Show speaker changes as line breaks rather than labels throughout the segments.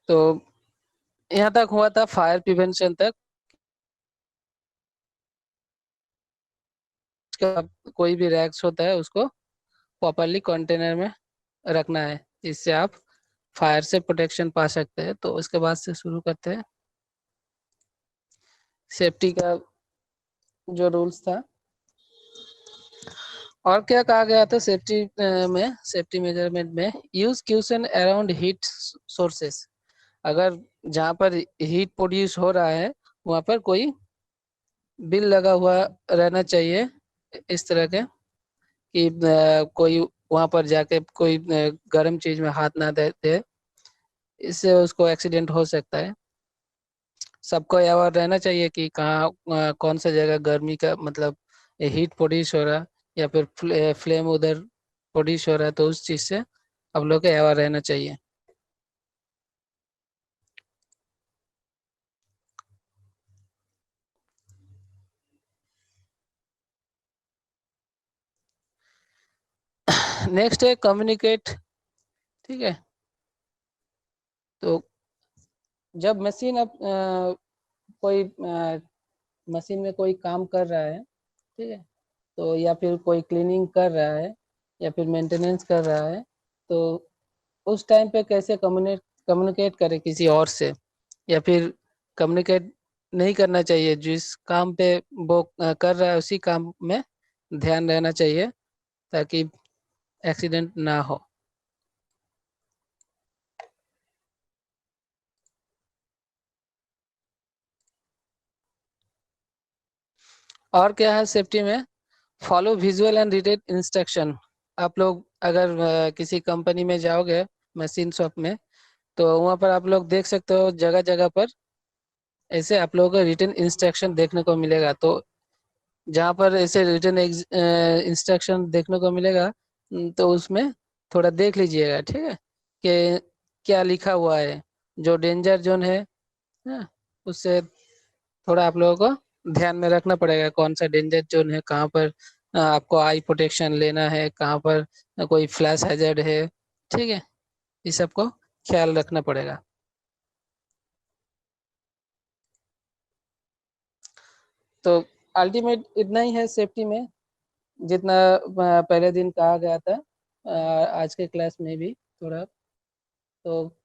तो यहाँ तक हुआ था फायर प्रिवेंशन तक। उसके बाद कोई भी रैक्स होता है उसको प्रॉपरली कंटेनर में रखना है, इससे आप फायर से प्रोटेक्शन पा सकते हैं। तो उसके बाद से शुरू करते हैं सेफ्टी का जो रूल्स था। और क्या कहा गया था सेफ्टी में, सेफ्टी मेजरमेंट में, use caution around heat sources. अगर जहाँ पर हीट प्रोड्यूस हो रहा है वहाँ पर कोई बिल लगा हुआ रहना चाहिए इस तरह के कि कोई वहाँ पर जाके कोई गर्म चीज में हाथ ना दे दे, इससे उसको एक्सीडेंट हो सकता है। सबको अवेयर रहना चाहिए कि कहाँ कौन सा जगह गर्मी का मतलब हीट प्रोड्यूस हो रहा या फिर फ्लेम उधर प्रोड्यूस हो रहा है, तो उस चीज से आप लोग को अवेयर रहना चाहिए। नेक्स्ट है कम्युनिकेट। ठीक है, तो जब मशीन अब कोई मशीन में कोई काम कर रहा है, ठीक है, तो या फिर कोई क्लीनिंग कर रहा है या फिर मेंटेनेंस कर रहा है, तो उस टाइम पे कैसे कम्युनिकेट करे किसी और से, या फिर कम्युनिकेट नहीं करना चाहिए। जिस काम पे वो कर रहा है उसी काम में ध्यान रहना चाहिए ताकि एक्सीडेंट ना हो। और क्या है सेफ्टी में, follow visual and written instruction. आप लोग अगर किसी कंपनी में जाओगे मशीन शॉप में, तो वहाँ पर आप लोग देख सकते हो जगह जगह पर ऐसे आप लोगों को रिटन इंस्ट्रक्शन देखने को मिलेगा। तो जहाँ पर ऐसे रिटन इंस्ट्रक्शन देखने को मिलेगा, तो उसमें थोड़ा देख लीजिएगा, ठीक है, कि क्या लिखा हुआ है। जो डेंजर जोन है हाँ, उससे थोड़ा आप लोगों को ध्यान में रखना पड़ेगा कौन सा डेंजर जोन है, कहाँ पर आपको आई प्रोटेक्शन लेना है, कहाँ पर कोई फ्लैश हैजर्ड है। ठीक है, इस सबको ख्याल रखना पड़ेगा। तो अल्टीमेट इतना ही है सेफ्टी में, जितना पहले दिन कहा गया था आज के क्लास में भी थोड़ा। तो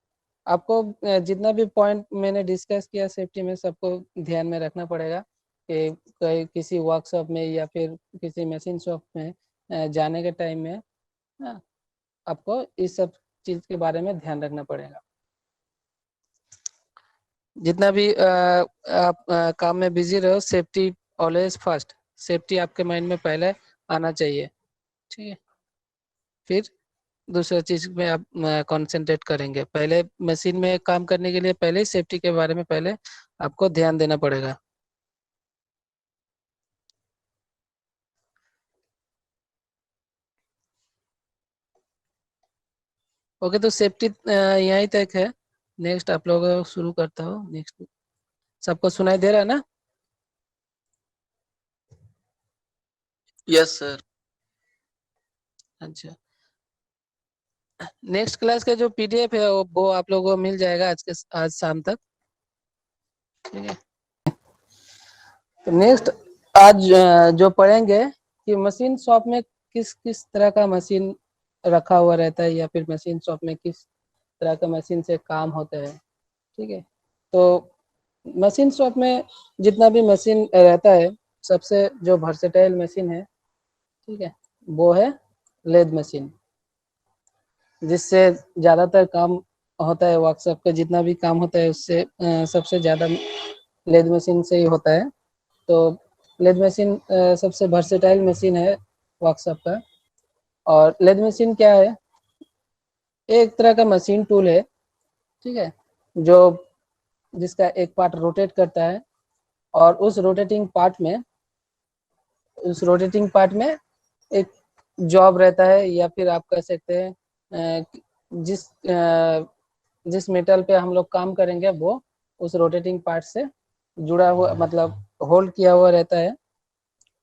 आपको जितना भी पॉइंट मैंने डिस्कस किया सेफ्टी में, सबको ध्यान में रखना पड़ेगा कि कहीं किसी वर्कशॉप में या फिर किसी मशीन शॉप में जाने के टाइम में आपको इस सब चीज़ के बारे में ध्यान रखना पड़ेगा। जितना भी आप काम में बिजी रहो, सेफ्टी ऑलवेज फर्स्ट। सेफ्टी आपके माइंड में पहले आना चाहिए, ठीक है, फिर दूसरा चीज में आप कंसंट्रेट करेंगे। पहले मशीन में काम करने के लिए पहले ही सेफ्टी के बारे में पहले आपको ध्यान देना पड़ेगा। ओके, तो सेफ्टी यहीं तक है। नेक्स्ट आप लोगों को शुरू करता हूँ। नेक्स्ट सबको सुनाई दे रहा है ना?
Yes sir.
अच्छा, नेक्स्ट क्लास का जो पीडीएफ है वो आप लोगों को मिल जाएगा आज शाम तक, ठीक है। तो नेक्स्ट आज जो पढ़ेंगे कि मशीन शॉप में किस किस तरह का मशीन रखा हुआ रहता है, या फिर मशीन शॉप में किस तरह का मशीन से काम होता है, ठीक है। तो मशीन शॉप में जितना भी मशीन रहता है, सबसे जो वर्सेटाइल मशीन है, ठीक है, वो है लेद मशीन, जिससे ज़्यादातर काम होता है। वर्कशॉप का जितना भी काम होता है उससे सबसे ज़्यादा लेद मशीन से ही होता है। तो लेद मशीन सबसे वर्सेटाइल मशीन है वर्कशॉप का। और लेद मशीन क्या है, एक तरह का मशीन टूल है, ठीक है, जो जिसका एक पार्ट रोटेट करता है, और उस रोटेटिंग पार्ट में एक जॉब रहता है, या फिर आप कह सकते हैं जिस जिस मेटल पे हम लोग काम करेंगे वो उस रोटेटिंग पार्ट से जुड़ा हुआ, मतलब होल्ड किया हुआ रहता है।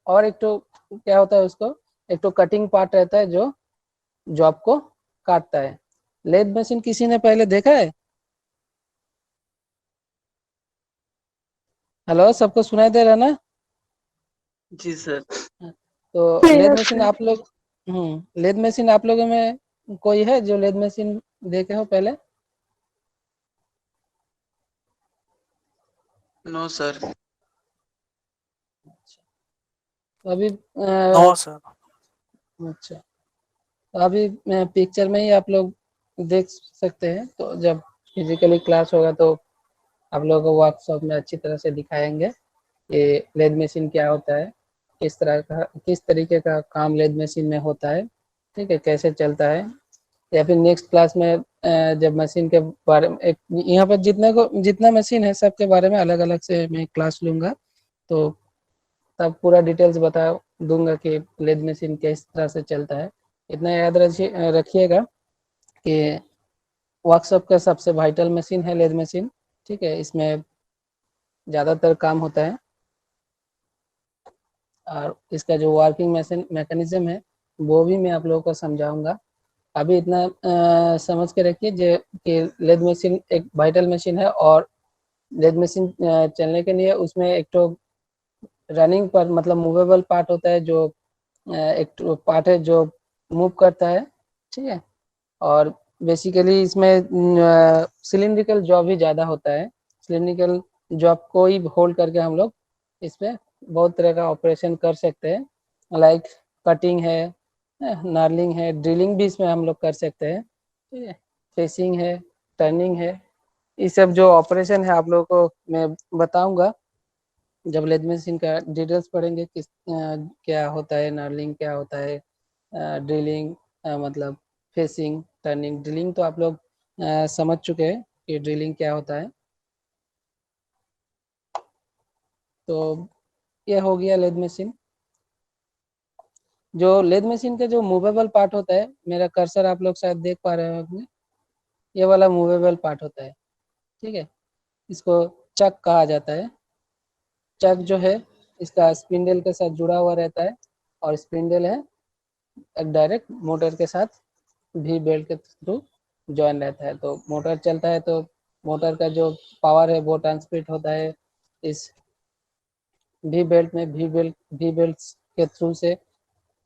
और एक तो क्या होता है उसको, एक तो कटिंग पार्ट रहता है जो जॉब को काटता है। लेद मशीन किसी ने पहले देखा है? हेलो, सबको सुनाई दे रहा है ना?
जी सर।
तो लेद मशीन आप लोग लेद मशीन आप लोगों में कोई है जो लेद मशीन देखे हो पहले?
No sir.
तो अभी
नो सर।
अच्छा, तो अभी पिक्चर में ही आप लोग देख सकते हैं। तो जब फिजिकली क्लास होगा तो आप लोगों को वर्कशॉप में अच्छी तरह से दिखाएंगे कि लेद मशीन क्या होता है, किस तरीके का काम लेद मशीन में होता है, ठीक है, कैसे चलता है। या फिर नेक्स्ट क्लास में जब मशीन के बारे में यहाँ पर जितना मशीन है सबके बारे में अलग अलग से मैं क्लास लूँगा। तो तब पूरा डिटेल्स बता दूंगा कि लेद मशीन किस तरह से चलता है। इतना याद रखिएगा कि वर्कशॉप का सबसे वाइटल मशीन है लेद मशीन, ठीक है। इसमें ज़्यादातर काम होता है और इसका जो वर्किंग मैकेनिज्म है वो भी मैं आप लोगों को समझाऊंगा। अभी इतना समझ के रखिए जो कि लेद मशीन एक वाइटल मशीन है और लेद मशीन चलने के लिए उसमें एक तो रनिंग पर मतलब मूवेबल पार्ट होता है, जो एक पार्ट है जो मूव करता है, ठीक है। और बेसिकली इसमें सिलिंड्रिकल जॉब ही ज़्यादा होता है। सिलिंड्रिकल जॉब को ही होल्ड करके हम लोग इसमें बहुत तरह का ऑपरेशन कर सकते हैं, लाइक कटिंग है, नार्लिंग है, ड्रिलिंग भी इसमें हम लोग कर सकते हैं, ठीक है। फेसिंग है, टर्निंग है, ये सब जो ऑपरेशन है आप लोगों को मैं बताऊंगा जब लेद मशीन का डिटेल्स पढ़ेंगे। क्या होता है नार्लिंग, क्या होता है ड्रिलिंग, मतलब फेसिंग, टर्निंग। ड्रिलिंग तो आप लोग समझ चुके हैं कि ड्रिलिंग क्या होता है। तो ये हो गया लेद मशीन। जो लेद मशीन का जो मूवेबल पार्ट होता है, मेरा कर्सर आप लोग शायद देख पा रहे हो अपने, ये वाला मूवेबल पार्ट होता है, ठीक है। इसको चक कहा जाता है। चक जो है इसका स्पिंडल के साथ जुड़ा हुआ रहता है और स्पिंडल है एक डायरेक्ट मोटर के साथ भी बेल्ट के थ्रू ज्वाइन रहता है। तो मोटर चलता है तो मोटर का जो पावर है वो ट्रांसमिट होता है इस वी बेल्ट के थ्रू से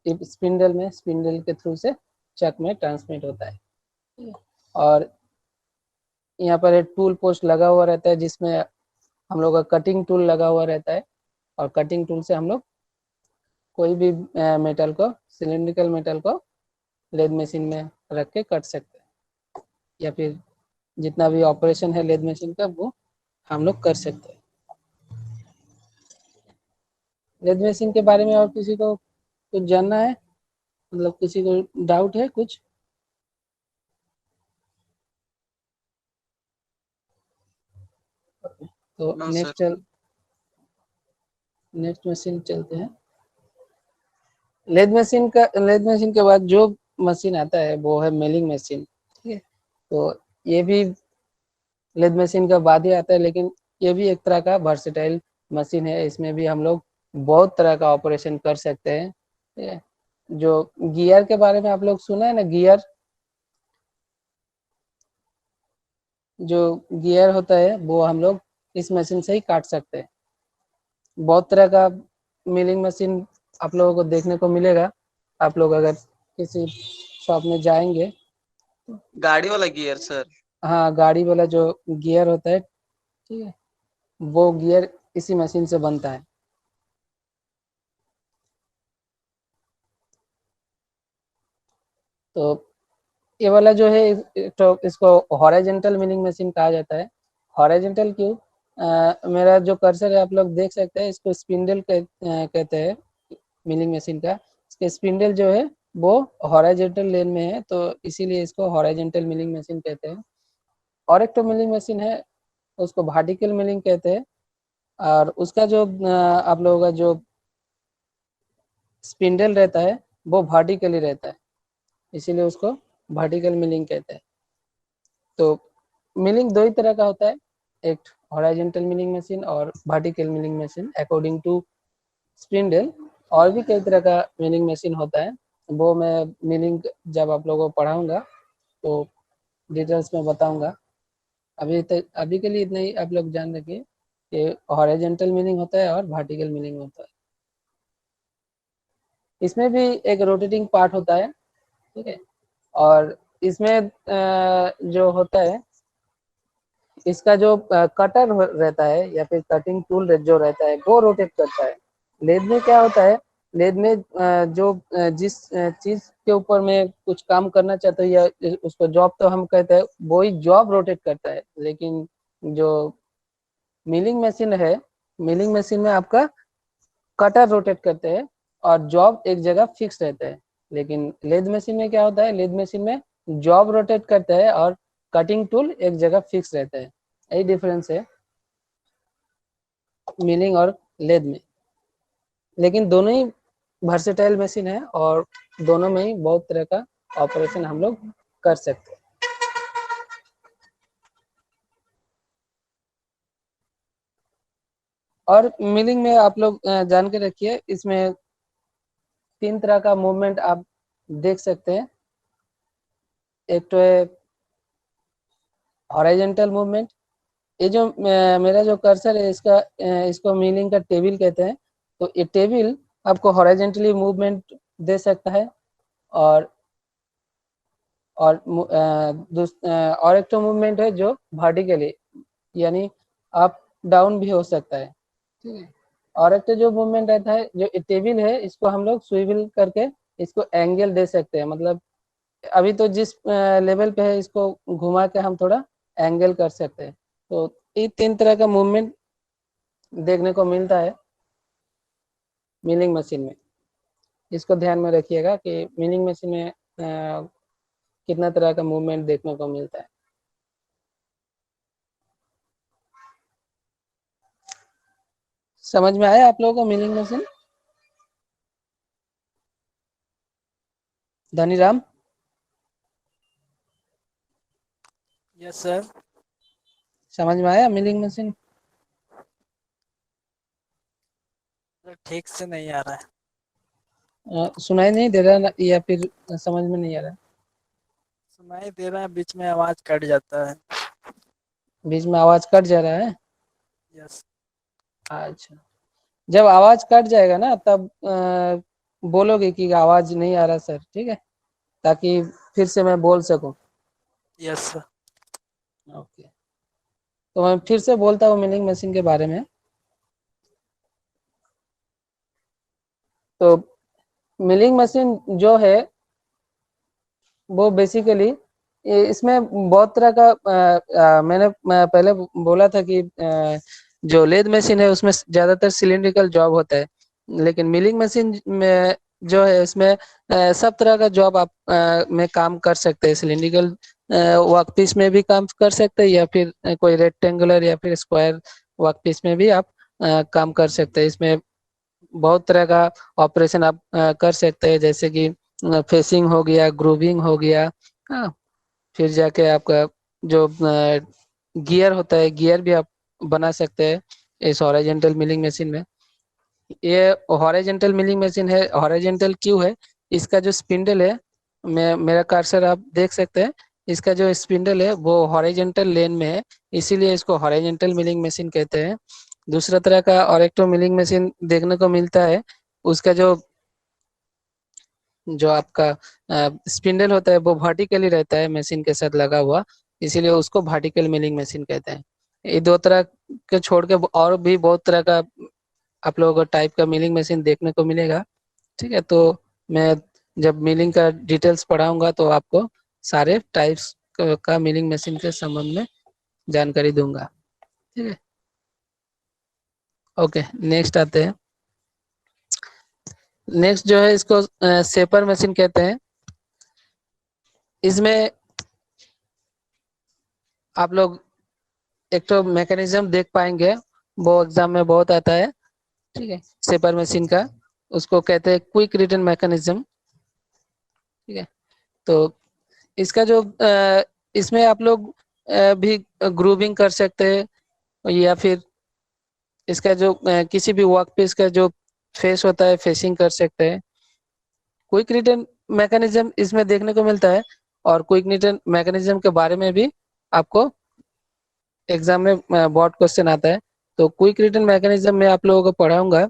स्पिंडल के थ्रू से चक में ट्रांसमिट होता है। और यहाँ पर एक टूल पोस्ट लगा हुआ रहता है जिसमें हम लोग का कटिंग टूल लगा हुआ रहता है और कटिंग टूल से हम लोग कोई भी मेटल को, सिलिंड्रिकल मेटल को लेद मशीन में रख के कट सकते हैं, या फिर जितना भी ऑपरेशन है लेद मशीन का वो हम लोग कर सकते हैं। लेद मशीन के बारे में और किसी को कुछ जानना है, मतलब किसी को डाउट है कुछ? तो
नो सर।
नेक्स्ट मशीन चलते हैं। लेद मशीन के बाद जो मशीन आता है वो है मिलिंग मशीन, ठीक है। तो ये भी लेद मशीन का बाद ही आता है, लेकिन ये भी एक तरह का वर्सेटाइल मशीन है। इसमें भी हम लोग बहुत तरह का ऑपरेशन कर सकते हैं, ठीक है। जो गियर के बारे में आप लोग सुना है ना, जो गियर होता है वो हम लोग इस मशीन से ही काट सकते हैं। बहुत तरह का मिलिंग मशीन आप लोगों को देखने को मिलेगा। आप लोग अगर किसी शॉप में जाएंगे,
गाड़ी वाला गियर सर।
हाँ, गाड़ी वाला जो गियर होता है, ठीक है, वो गियर इसी मशीन से बनता है। तो ये वाला जो है तो इसको हॉरिजॉन्टल मिलिंग मशीन कहा जाता है। हॉरिजॉन्टल क्यों? मेरा जो कर्सर है आप लोग देख सकते हैं, इसको स्पिंडल कहते हैं मिलिंग मशीन का। इसके स्पिंडल जो है वो हॉरिजॉन्टल लेन में है, तो इसीलिए इसको हॉरिजॉन्टल मिलिंग मशीन कहते हैं। और एक तो मिलिंग मशीन है उसको वर्टिकल मिलिंग कहते हैं, और उसका जो आप लोगों का जो स्पिंडल रहता है वो वर्टिकली रहता है, इसीलिए उसको वर्टिकल मिलिंग कहते हैं। तो मिलिंग दो ही तरह का होता है, एक हॉरिजॉन्टल मिलिंग मशीन और vertical milling machine according to spindle. और भी कई तरह का मिलिंग मशीन होता है, वो मैं मिलिंग जब आप लोगों को पढ़ाऊंगा तो डिटेल्स में बताऊंगा। अभी के लिए इतना ही आप लोग जान रखिए कि हॉरिजॉन्टल मिलिंग होता है और वर्टिकल मिलिंग होता है। इसमें भी एक रोटेटिंग पार्ट होता है, ठीक है, और इसमें जो होता है, इसका जो कटर रहता है या फिर कटिंग टूल जो रहता है वो रोटेट करता है। लेद में क्या होता है, लेद में जो जिस चीज के ऊपर में कुछ काम करना चाहते हो या उसको जॉब तो हम कहते हैं, वही जॉब रोटेट करता है। लेकिन जो मिलिंग मशीन है, मिलिंग मशीन में आपका कटर रोटेट करते हैं और जॉब एक जगह फिक्स रहता है। लेकिन लेद मशीन में क्या होता है, लेद मशीन में जॉब रोटेट करता है और कटिंग टूल एक जगह फिक्स रहता है। यही डिफरेंस है मिलिंग और लेद में। लेकिन दोनों ही वर्सेटाइल मशीन है और दोनों में ही बहुत तरह का ऑपरेशन हम लोग कर सकते हैं। और मिलिंग में आप लोग जान के रखिए, इसमें 3 तरह का मूवमेंट आप देख सकते हैं। एक तो है हॉरिजॉन्टल मूवमेंट। ये जो मेरा जो कर्सर है, इसको मिलिंग का टेबल कहते हैं। तो ये टेबल आपको हॉरिजॉन्टली मूवमेंट दे सकता है और और एक तो मूवमेंट है जो वर्टिकली, यानी अप डाउन भी हो सकता है, ठीक है। और एक तो जो मूवमेंट रहता है, जो टेबल है, इसको हम लोग स्विvel करके इसको एंगल दे सकते हैं। मतलब अभी तो जिस लेवल पे है, इसको घुमा के हम थोड़ा एंगल कर सकते हैं। तो ये 3 तरह का मूवमेंट देखने को मिलता है मिलिंग मशीन में। इसको ध्यान में रखिएगा कि मिलिंग मशीन में कितना तरह का मूवमेंट देखने को मिलता है। समझ में आया आप लोगों को milling machine? Dhaniram,
yes sir.
समझ में आया मिलिंग मशीन?
ठीक से नहीं आ रहा है।
सुनाई नहीं दे रहा या फिर समझ में नहीं आ रहा?
सुनाई दे रहा है, बीच में आवाज कट जाता है।
बीच में आवाज कट जा रहा है?
यस।
अच्छा, जब आवाज कट जाएगा ना, तब बोलोगे कि आवाज नहीं आ रहा सर, ठीक है, ताकि फिर से मैं बोल सकूं।
Yes sir.
ओके, तो मैं फिर से बोलता हूँ मिलिंग मशीन के बारे में। तो मिलिंग मशीन जो है, वो बेसिकली इसमें बहुत तरह का मैंने पहले बोला था कि जो लेद मशीन है उसमें ज़्यादातर सिलिंड्रिकल जॉब होता है। लेकिन मिलिंग मशीन में जो है, इसमें सब तरह का जॉब आप में काम कर सकते हैं। सिलिंड्रिकल वर्कपीस में भी काम कर सकते हैं, या फिर कोई रेक्टेंगुलर या फिर स्क्वायर वर्कपीस में भी आप काम कर सकते हैं। इसमें बहुत तरह का ऑपरेशन आप कर सकते हैं, जैसे कि फेसिंग हो गया, ग्रूविंग हो गया, हाँ। फिर जाके आपका जो गियर होता है, गियर भी आप बना सकते हैं इस हॉरिजॉन्टल मिलिंग मशीन में। ये हॉरिजॉन्टल मिलिंग मशीन है। हॉरिजॉन्टल क्यों है? इसका जो स्पिंडल है, मेरा कर्सर आप देख सकते हैं, इसका जो स्पिंडल है वो हॉरिजॉन्टल लेन में है, इसीलिए इसको हॉरिजॉन्टल मिलिंग मशीन कहते हैं। दूसरा तरह का और एक तो मिलिंग मशीन देखने को मिलता है, उसका जो जो आपका स्पिंडल होता है वो वर्टिकली रहता है मशीन के साथ लगा हुआ, इसीलिए उसको वर्टिकल मिलिंग मशीन कहते हैं। ये 2 तरह के छोड़ के और भी बहुत तरह का आप लोगों को टाइप का मिलिंग मशीन देखने को मिलेगा, ठीक है। तो मैं जब मिलिंग का डिटेल्स पढ़ाऊंगा तो आपको सारे टाइप्स का मिलिंग मशीन के संबंध में जानकारी दूंगा, ठीक है। ओके, नेक्स्ट आते हैं। नेक्स्ट जो है, इसको सेपर मशीन कहते हैं। इसमें आप लोग एक तो मैकेनिज्म देख पाएंगे, वो एग्जाम में बहुत आता है, ठीक है। सेपर मशीन का उसको कहते हैं क्विक रिटर्न मैकेनिज्म, ठीक है। तो इसका जो इसमें आप लोग भी ग्रूविंग कर सकते हैं, या फिर इसका जो किसी भी वर्क पीस का जो फेस होता है, फेसिंग कर सकते हैं। क्विक रिटर्न मैकेनिज्म इसमें देखने को मिलता है, और क्विक रिटर्न मैकेनिज्म के बारे में भी आपको एग्जाम में बोर्ड क्वेश्चन आता है। तो क्विक रिटर्न मैकेनिज्म में आप लोगों को पढ़ाऊंगा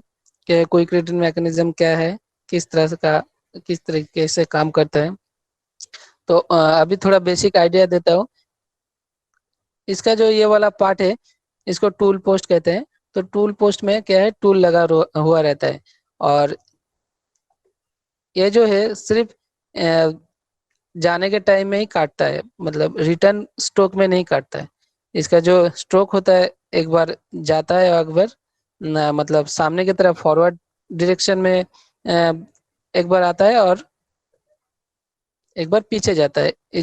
कि क्विक रिटर्न मैकेनिज्म क्या है, किस तरह से का किस तरीके से काम करता है। तो अभी थोड़ा बेसिक आइडिया देता हूँ। इसका जो ये वाला पार्ट है इसको टूल पोस्ट कहते हैं। तो टूल पोस्ट में क्या है, टूल लगा हुआ रहता है, और ये जो है सिर्फ जाने के टाइम में ही काटता है, मतलब रिटर्न स्ट्रोक में नहीं काटता है। इसका जो स्ट्रोक होता है एक बार जाता है और एक बार मतलब सामने की तरफ फॉरवर्ड डायरेक्शन में एक बार आता है और एक बार पीछे जाता है। ये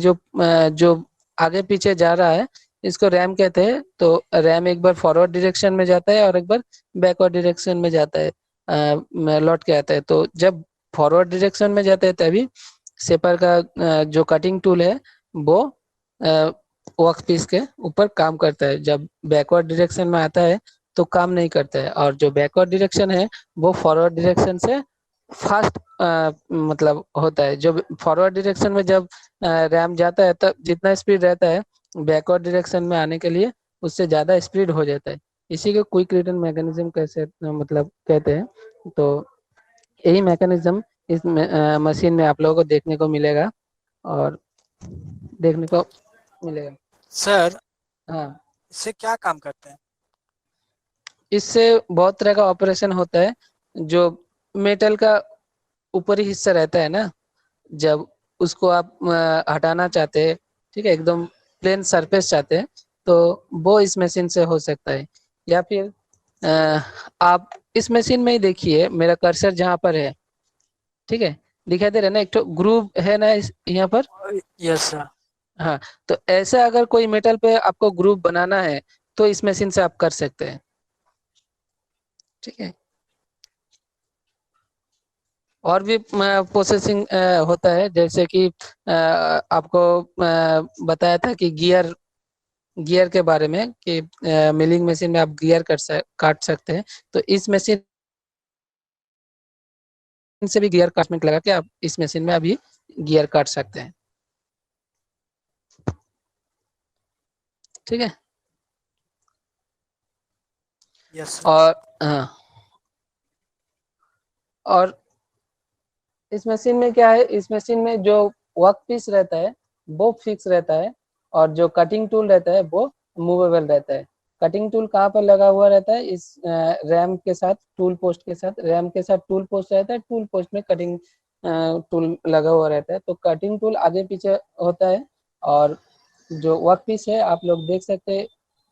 जो आगे पीछे जा रहा है इसको रैम कहते हैं। तो रैम एक बार फॉरवर्ड डायरेक्शन में जाता है और एक बार बैकवर्ड डायरेक्शन में जाता है, लौट के आता है। तो जब फॉरवर्ड डायरेक्शन में जाता है तभी सेपर का जो कटिंग टूल है वो वर्क पीस के ऊपर काम करता है। जब बैकवर्ड डायरेक्शन में आता है तो काम नहीं करता है, और जो बैकवर्ड डायरेक्शन है वो फॉरवर्ड डायरेक्शन से फास्ट मतलब होता है। जो फॉरवर्ड डायरेक्शन में जब रैम जाता है तब जितना स्पीड रहता है बैकवर्ड डायरेक्शन में आने के लिए उससे ज़्यादा स्पीड हो जाता है। इसी को क्विक रिटर्न मैकेनिज्म कैसे मतलब कहते हैं। तो यही मैकेनिज्म इस मशीन में आप लोगों को देखने को मिलेगा और देखने को मिलेगा।
सर
हाँ,
इससे क्या काम करते हैं?
इससे बहुत तरह का ऑपरेशन होता है। जो मेटल का ऊपरी हिस्सा रहता है ना, जब उसको आप हटाना चाहते हैं, ठीक है, एकदम प्लेन सरफेस चाहते हैं, तो वो इस मशीन से हो सकता है। या फिर अ, आप इस मशीन में ही देखिए, मेरा कर्सर जहाँ पर है, ठीक है, दिखाई दे रहा है ना, एक तो ग्रूव है ना यहाँ पर।
Yes sir.
हाँ, तो ऐसा अगर कोई मेटल पे आपको ग्रूव बनाना है तो इस मशीन से आप कर सकते हैं, ठीक है। और भी प्रोसेसिंग होता है, जैसे कि आपको बताया था कि गियर गियर के बारे में कि मिलिंग मशीन में आप गियर काट सकते हैं। तो इस मशीन से भी गियर काटमेंट लगा के आप इस मशीन में अभी गियर काट सकते हैं, ठीक है।
Yes sir.
और हाँ, और इस मशीन में क्या है, इस मशीन में जो वर्क पीस रहता है वो फिक्स रहता है, और जो कटिंग टूल रहता है वो मूवेबल रहता है। कटिंग टूल कहाँ पर लगा हुआ रहता है, इस रैम के साथ टूल पोस्ट के साथ, रैम के साथ टूल पोस्ट रहता है, टूल पोस्ट में कटिंग टूल लगा हुआ रहता है। तो कटिंग टूल आगे पीछे होता है, और जो वर्क पीस है आप लोग देख सकते हैं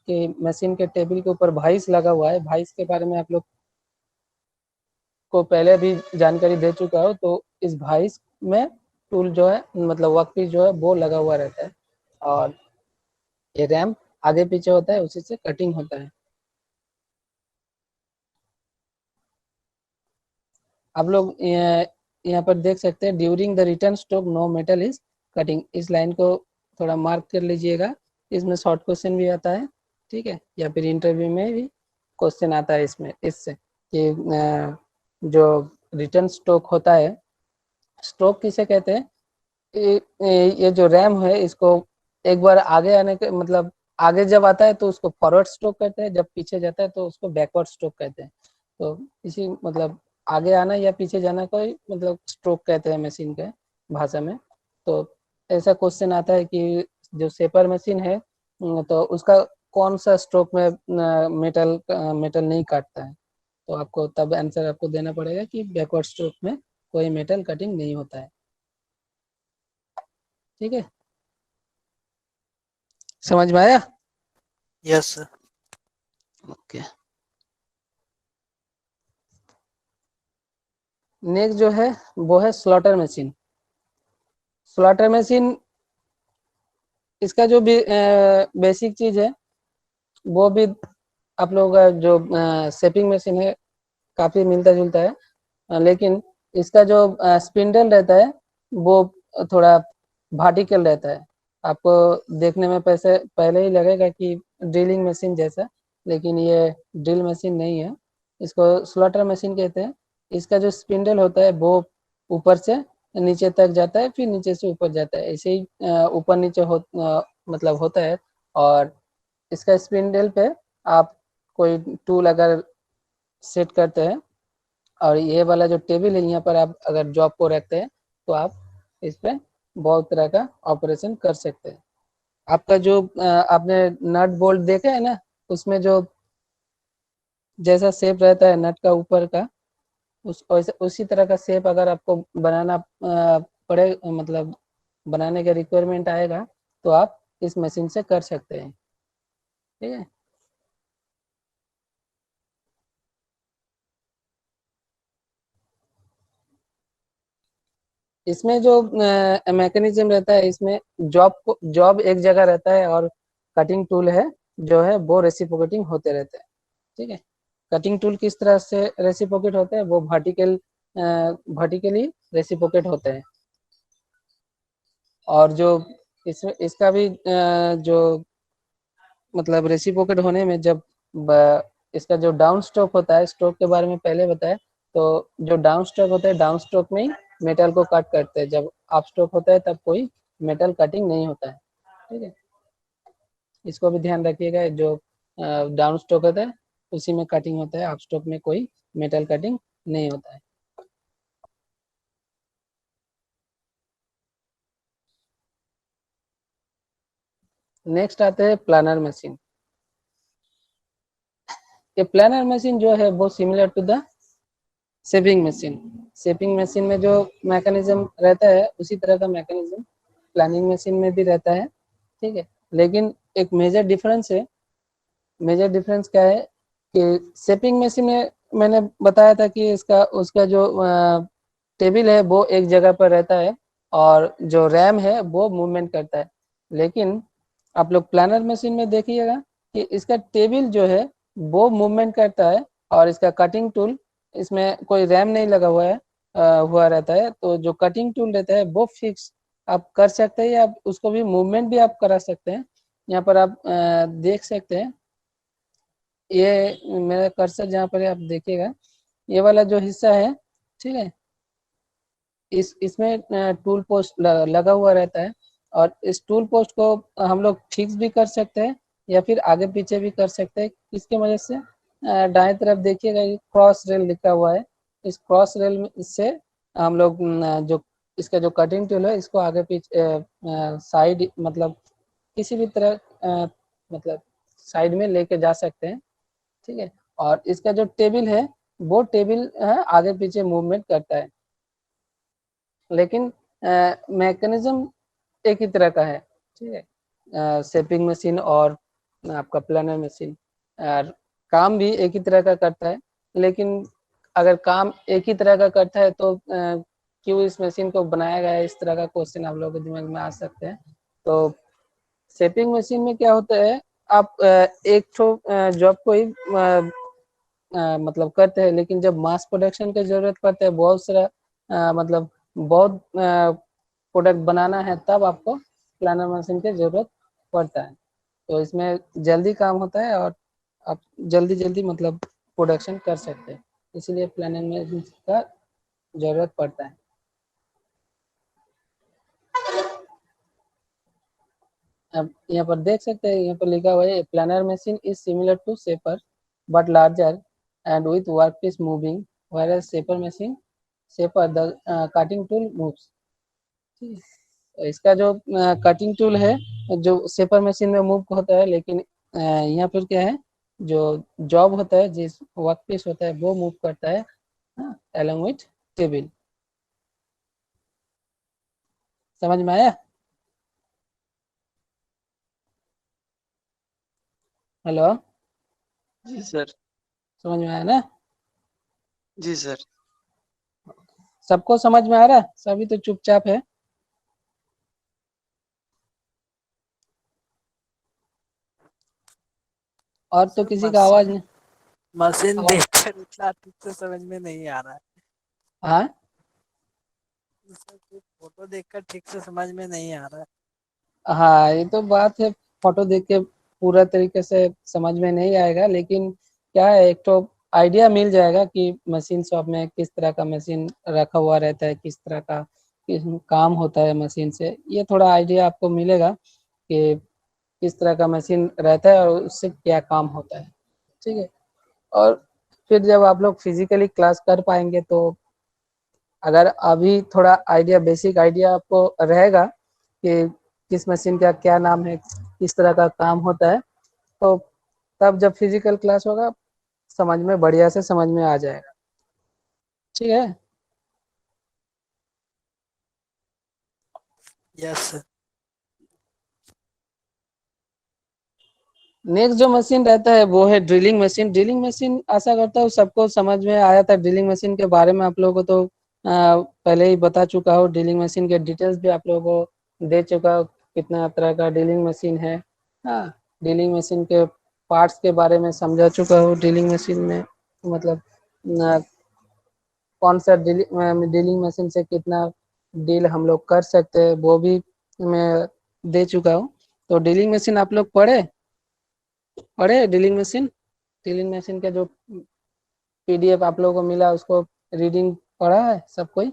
कि मशीन के टेबल के ऊपर वाइस लगा हुआ है। वाइस के बारे में आप लोग को पहले भी जानकारी दे चुका हूँ। तो इस वाइस में टूल जो है, मतलब वर्कपीस जो है वो लगा हुआ रहता है, और ये रैम आगे पीछे होता है, उसी से कटिंग होता है। आप लोग यहाँ पर देख सकते हैं, during the return stroke no metal is cutting. इस लाइन को थोड़ा मार्क कर लीजिएगा, इसमें शॉर्ट क्वेश्चन भी आता है, ठीक है, या फिर इंटरव्यू में भी क्वेश्चन आता है इसमें, इससे कि जो रिटर्न स्ट्रोक होता है, स्ट्रोक किसे कहते हैं, ये जो रैम है इसको एक बार आगे आने के मतलब आगे जब आता है तो उसको फॉरवर्ड स्ट्रोक कहते हैं, जब पीछे जाता है तो उसको बैकवर्ड स्ट्रोक कहते हैं। तो इसी मतलब आगे आना या पीछे जाना को ही मतलब स्ट्रोक कहते हैं मशीन के भाषा में। तो ऐसा क्वेश्चन आता है कि जो सेपर मशीन है तो उसका कौन सा स्ट्रोक में मेटल मेटल नहीं काटता है, तो आपको तब आंसर आपको देना पड़ेगा कि बैकवर्ड स्ट्रोक में कोई मेटल कटिंग नहीं होता है, ठीक है। समझ में आया?
Yes sir.
ओके। नेक्स्ट जो है वो है स्लॉटर मशीन। स्लॉटर मशीन, इसका जो भी बेसिक चीज है वो भी आप लोगों का जो शेपिंग मशीन है काफी मिलता जुलता है, लेकिन इसका जो स्पिंडल रहता है वो थोड़ा वर्टिकल रहता है। आपको देखने में पहले ही लगेगा कि ड्रिलिंग मशीन जैसा, लेकिन ये ड्रिल मशीन नहीं है, इसको स्लॉटर मशीन कहते हैं। इसका जो स्पिंडल होता है वो ऊपर से नीचे तक जाता है, फिर नीचे से ऊपर जाता है, ऐसे ही ऊपर नीचे मतलब होता है। और इसका स्पिंडल पे आपको कोई टूल अगर सेट करते हैं और ये वाला जो टेबल है यहाँ पर आप अगर जॉब को रखते हैं तो आप इस पे बहुत तरह का ऑपरेशन कर सकते हैं। आपका जो आपने नट बोल्ट देखा है ना, उसमें जो जैसा शेप रहता है नट का ऊपर का, उसी तरह का शेप अगर आपको बनाना पड़े, मतलब बनाने का रिक्वायरमेंट आएगा तो आप इस मशीन से कर सकते हैं। ठीक है। इसमें जो मैकेनिज्म रहता है, इसमें जॉब एक जगह रहता है और कटिंग टूल है जो है वो रेसिप्रोकेटिंग होते रहते हैं। ठीक है। कटिंग टूल किस तरह से रेसिप्रोकेट होते हैं, वो वर्टिकली रेसिप्रोकेट होते हैं। और जो इसका भी जो मतलब रेसिप्रोकेट होने में जब इसका जो डाउन स्ट्रोक होता है, स्ट्रोक के बारे में पहले बताया, तो जो डाउन स्ट्रोक होता है डाउन स्ट्रोक में ही मेटल को कट करते हैं, जब अप स्ट्रोक होता है तब कोई मेटल कटिंग नहीं होता है। ठीक है। इसको भी ध्यान रखिएगा, जो डाउन स्ट्रोक होता है उसी में कटिंग होता है, अप स्ट्रोक में कोई मेटल कटिंग नहीं होता है। नेक्स्ट आते हैं प्लानर मशीन। ये प्लानर मशीन जो है वो similar to the shaping machine. Shaping machine में जो मैकेनिज्म रहता है उसी तरह का मैकेनिज्म प्लानिंग मशीन में भी रहता है। ठीक है। लेकिन एक मेजर डिफरेंस है। मेजर डिफरेंस क्या है कि शेपिंग मशीन में मैंने बताया था कि इसका उसका जो टेबल है वो एक जगह पर रहता है और जो रैम है वो मूवमेंट करता है। लेकिन आप लोग प्लानर मशीन में देखिएगा कि इसका टेबल जो है वो मूवमेंट करता है और इसका कटिंग टूल, इसमें कोई रैम नहीं लगा हुआ है हुआ रहता है, तो जो कटिंग टूल रहता है वो फिक्स आप कर सकते हैं या आप उसको भी मूवमेंट भी आप करा सकते हैं। यहाँ पर आप देख सकते हैं, ये मेरा कर्सर जहाँ पर आप देखिएगा, ये वाला जो हिस्सा है, ठीक है, इसमें टूल पोस्ट लगा हुआ रहता है और इस टूल पोस्ट को हम लोग फिक्स भी कर सकते हैं या फिर आगे पीछे भी कर सकते हैं। किसके वजह से, दाएं तरफ देखिएगा क्रॉस रेल लिखा हुआ है, इस क्रॉस रेल से हम लोग जो इसका जो कटिंग टूल है इसको आगे पीछे साइड मतलब किसी भी तरह मतलब साइड में लेके जा सकते हैं। ठीक है। और इसका जो टेबल है वो टेबल आगे पीछे मूवमेंट करता है, लेकिन मैकेनिज्म एक ही तरह का है। ठीक है। शेपिंग मशीन और आपका प्लानर मशीन काम भी एक ही तरह का करता है, लेकिन अगर काम एक ही तरह का करता है तो क्यों इस मशीन को बनाया गया है, इस तरह का क्वेश्चन आप लोगों के दिमाग में आ सकते हैं। तो शेपिंग मशीन में क्या होता है, आप एक तो जॉब को ही मतलब करते हैं, लेकिन जब मास प्रोडक्शन की जरूरत पड़ता है, बहुत सारा मतलब बहुत प्रोडक्ट बनाना है, तब आपको प्लानर मशीन की जरूरत पड़ता है। तो इसमें जल्दी काम होता है और आप जल्दी जल्दी मतलब प्रोडक्शन कर सकते हैं, इसीलिए प्लानर मशीन का जरूरत पड़ता है। अब यहाँ पर देख सकते हैं, यहाँ पर लिखा हुआ है planer machine is similar to shaper but larger and with workpiece moving, whereas shaper the cutting tool moves। तो इसका जो कटिंग टूल है जो शेपर मशीन में मूव होता है, लेकिन यहाँ पर क्या है, जो जॉब होता है जिस वर्कपीस होता है वो मूव करता है along with टेबल। समझ में आया? हेलो,
जी सर।
समझ में आया ना?
जी सर।
सबको समझ में आ रहा है? सभी तो चुपचाप है। और तो किसी का आवाज नहीं।
मशीन
आवाज
देखकर इतना ठीक से समझ में नहीं आ रहा है।
हाँ,
फोटो देखकर ठीक से समझ में नहीं आ रहा है।
हाँ, ये तो बात है, फोटो देख के पूरा तरीके से समझ में नहीं आएगा, लेकिन क्या है, एक तो आइडिया मिल जाएगा कि मशीन शॉप में किस तरह का मशीन रखा हुआ रहता है, किस तरह का काम होता है मशीन से, ये थोड़ा आइडिया आपको मिलेगा कि किस तरह का मशीन रहता है और उससे क्या काम होता है। ठीक है। और फिर जब आप लोग फिजिकली क्लास कर पाएंगे तो अगर अभी थोड़ा आइडिया, बेसिक आइडिया आपको रहेगा कि किस मशीन का क्या नाम है, किस तरह का काम होता है, तो तब जब फिजिकल क्लास होगा समझ में बढ़िया से समझ में आ जाएगा। ठीक है।
Yes sir.
नेक्स्ट जो मशीन रहता है वो है ड्रिलिंग मशीन। ड्रिलिंग मशीन आशा करता हूँ सबको समझ में आया था। ड्रिलिंग मशीन के बारे में आप लोगों को तो पहले ही बता चुका हूँ। ड्रिलिंग मशीन के डिटेल्स भी आप लोगों को दे चुका हूँ, कितना तरह का ड्रिलिंग मशीन है। हाँ, ड्रिलिंग मशीन के पार्ट्स के बारे में समझा चुका हूँ। ड्रिलिंग मशीन में मतलब कौन सा ड्रिलिंग मशीन से कितना डील हम लोग कर सकते हैं वो भी मैं दे चुका हूँ। तो ड्रिलिंग मशीन आप लोग पढ़े ड्रिलिंग मशीन का जो पीडीएफ आप लोगों को मिला उसको रीडिंग पढ़ा है सब कोई?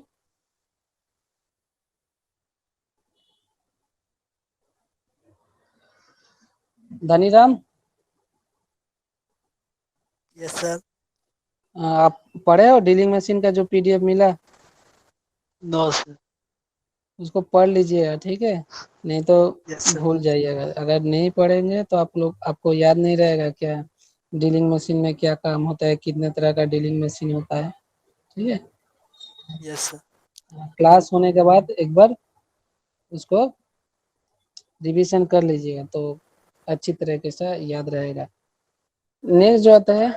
Dhaniram,
yes sir.
आप पढ़े हो ड्रिलिंग मशीन का जो पीडीएफ मिला?
No sir.
उसको पढ़ लीजिएगा, ठीक है, नहीं तो
यस सर।
भूल जाइएगा। अगर नहीं पढ़ेंगे तो आपको याद नहीं रहेगा क्या ड्रिलिंग मशीन में क्या काम होता है, कितने तरह का ड्रिलिंग मशीन होता है। ठीक है।
Yes sir.
क्लास होने के बाद एक बार उसको रिवीजन कर लीजिएगा तो अच्छी तरीके से याद रहेगा। नेक्स्ट जो आता है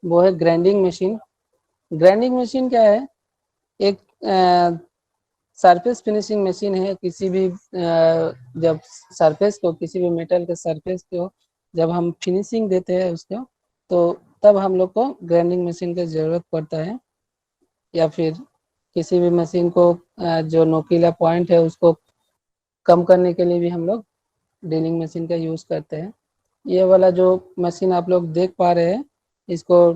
वो है ग्राइंडिंग मशीन। ग्राइंडिंग मशीन क्या है? एक सरफेस फिनिशिंग मशीन है। किसी भी जब सरफेस को, किसी भी मेटल के सरफेस को जब हम फिनिशिंग देते हैं उसको, तो तब हम लोग को ग्राइंडिंग मशीन की ज़रूरत पड़ता है। या फिर किसी भी मशीन को जो नोकीला पॉइंट है उसको कम करने के लिए भी हम लोग ड्रिलिंग मशीन का यूज़ करते हैं। ये वाला जो मशीन आप लोग देख पा रहे हैं इसको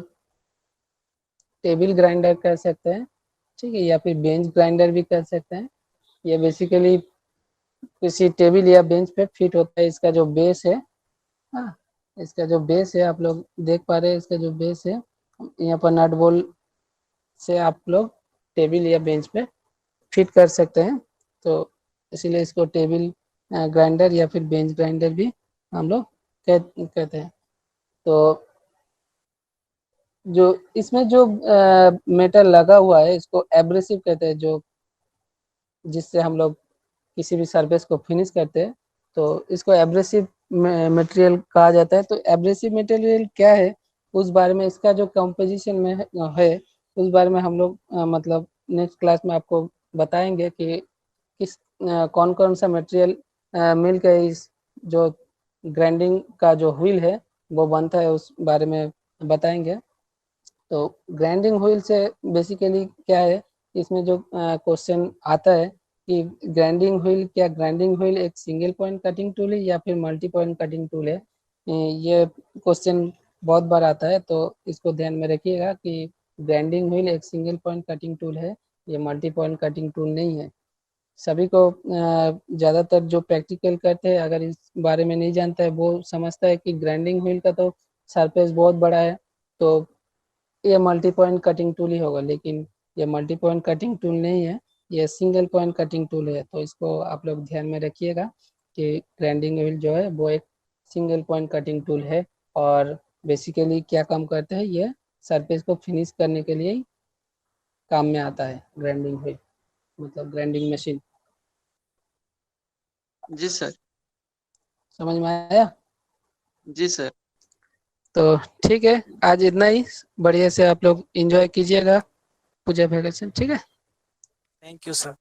टेबल ग्राइंडर कह सकते हैं, ठीक है, या फिर बेंच ग्राइंडर भी कह सकते हैं। ये बेसिकली किसी टेबल या बेंच पे फिट होता है। इसका जो बेस है, हाँ, इसका जो बेस है आप लोग देख पा रहे हैं, इसका जो बेस है यहाँ पर नट बोल्ट से आप लोग टेबल या बेंच पे फिट कर सकते हैं। तो इसीलिए इसको टेबल ग्राइंडर या फिर बेंच ग्राइंडर भी हम लोग कहते हैं। तो जो इसमें जो मेटल लगा हुआ है इसको एब्रेसिव कहते हैं, जो जिससे हम लोग किसी भी सरफेस को फिनिश करते हैं तो इसको एब्रेसिव मटेरियल कहा जाता है। तो एब्रेसिव मटेरियल क्या है उस बारे में, इसका जो कंपोजिशन में है उस बारे में हम लोग मतलब नेक्स्ट क्लास में आपको बताएंगे कि किस कौन कौन सा मटेरियल मिल के इस जो ग्राइंडिंग का जो व्हील है वो बनता है, उस बारे में बताएंगे। तो ग्राइंडिंग व्हील से बेसिकली क्या है, इसमें जो क्वेश्चन आता है कि ग्राइंडिंग व्हील, क्या ग्राइंडिंग व्हील एक सिंगल पॉइंट कटिंग टूल है या फिर मल्टी पॉइंट कटिंग टूल है? ये क्वेश्चन बहुत बार आता है, तो इसको ध्यान में रखिएगा कि ग्राइंडिंग व्हील एक सिंगल पॉइंट कटिंग टूल है, ये मल्टी पॉइंट कटिंग टूल नहीं है। सभी को ज़्यादातर जो प्रैक्टिकल करते हैं अगर इस बारे में नहीं जानता है वो समझता है कि ग्राइंडिंग व्हील का तो सरफेस बहुत बड़ा है तो ये मल्टी पॉइंट कटिंग टूल ही होगा, लेकिन ये मल्टी पॉइंट कटिंग टूल नहीं है, ये सिंगल पॉइंट कटिंग टूल है। तो इसको आप लोग ध्यान में रखिएगा कि ग्राइंडिंग व्हील जो है वो एक सिंगल पॉइंट कटिंग टूल है और बेसिकली क्या काम करता है, ये सरफेस को फिनिश करने के लिए ही काम में आता है ग्राइंडिंग व्हील, मतलब ग्राइंडिंग मशीन।
जी सर।
समझ में आया?
जी सर।
तो ठीक है, आज इतना ही। बढ़िया से आप लोग एंजॉय कीजिएगा पूजा वैकेशन, ठीक है।
Thank you sir.